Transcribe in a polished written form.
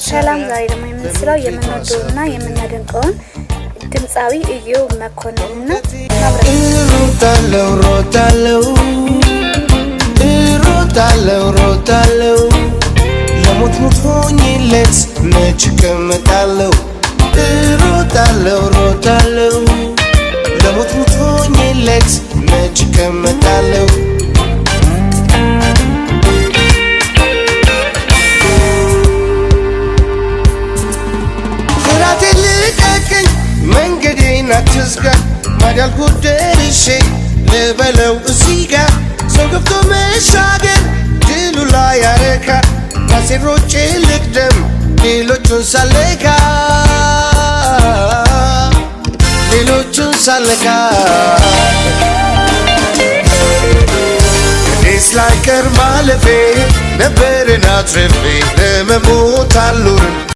ሰላም ዛሬ ደግሞ የምንስራው የምንወደውና የምናደንቀውን ድምጻዊ ኢዮብ መኮንን ነው። ሮታለው ለሞት ሆኜለት መች እቀመጣለሁ ሮታለው ለሞት ሆኜለት መች እቀመጣለሁ ናትስጋ ማዳል ጉደርሼ ለበለው እዚጋ ሰው ገብቶ መሻገር ድሉ ላይ ያረካ ራሴን ሮጬ ልቅደም ሌሎቹን ሳለካ እኔስ ላይቀር ማለፌ ነበርን አትርፌ ለመሞት አልኖርም